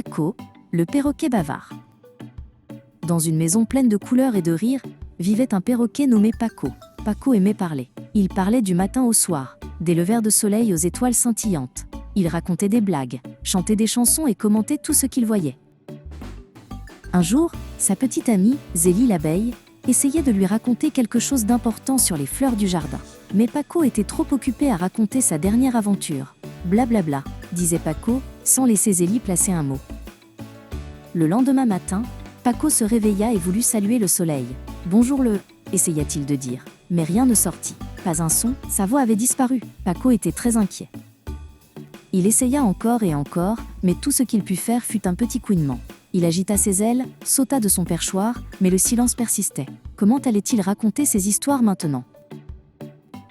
Paco, le perroquet bavard. Dans une maison pleine de couleurs et de rires, vivait un perroquet nommé Paco. Paco aimait parler. Il parlait du matin au soir, des levers de soleil aux étoiles scintillantes. Il racontait des blagues, chantait des chansons et commentait tout ce qu'il voyait. Un jour, sa petite amie, Zélie l'abeille, essayait de lui raconter quelque chose d'important sur les fleurs du jardin. Mais Paco était trop occupé à raconter sa dernière aventure. Blablabla, disait Paco, sans laisser Zélie placer un mot. Le lendemain matin, Paco se réveilla et voulut saluer le soleil. « Bonjour essaya-t-il de dire. Mais rien ne sortit. Pas un son, sa voix avait disparu. Paco était très inquiet. Il essaya encore et encore, mais tout ce qu'il put faire fut un petit couinement. Il agita ses ailes, sauta de son perchoir, mais le silence persistait. Comment allait-il raconter ses histoires maintenant ?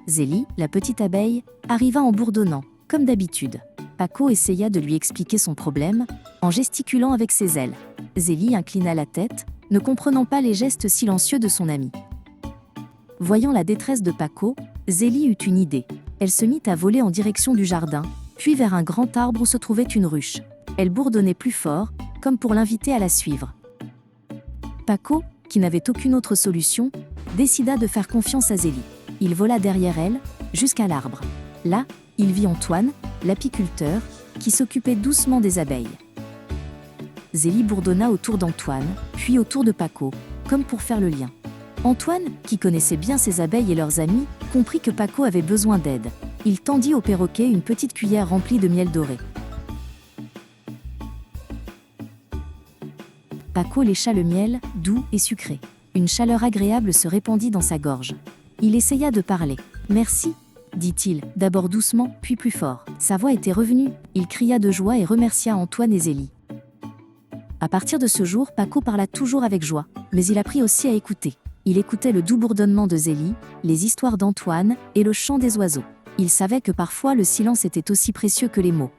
Zélie, la petite abeille, arriva en bourdonnant, comme d'habitude. Paco essaya de lui expliquer son problème, en gesticulant avec ses ailes. Zélie inclina la tête, ne comprenant pas les gestes silencieux de son ami. Voyant la détresse de Paco, Zélie eut une idée. Elle se mit à voler en direction du jardin, puis vers un grand arbre où se trouvait une ruche. Elle bourdonnait plus fort, comme pour l'inviter à la suivre. Paco, qui n'avait aucune autre solution, décida de faire confiance à Zélie. Il vola derrière elle, jusqu'à l'arbre. Là, il vit Antoine, l'apiculteur, qui s'occupait doucement des abeilles. Zélie bourdonna autour d'Antoine, puis autour de Paco, comme pour faire le lien. Antoine, qui connaissait bien ses abeilles et leurs amis, comprit que Paco avait besoin d'aide. Il tendit au perroquet une petite cuillère remplie de miel doré. Paco lécha le miel, doux et sucré. Une chaleur agréable se répandit dans sa gorge. Il essaya de parler. « Merci », dit-il, d'abord doucement, puis plus fort. Sa voix était revenue. Il cria de joie et remercia Antoine et Zélie. À partir de ce jour, Paco parla toujours avec joie, mais il apprit aussi à écouter. Il écoutait le doux bourdonnement de Zélie, les histoires d'Antoine et le chant des oiseaux. Il savait que parfois le silence était aussi précieux que les mots.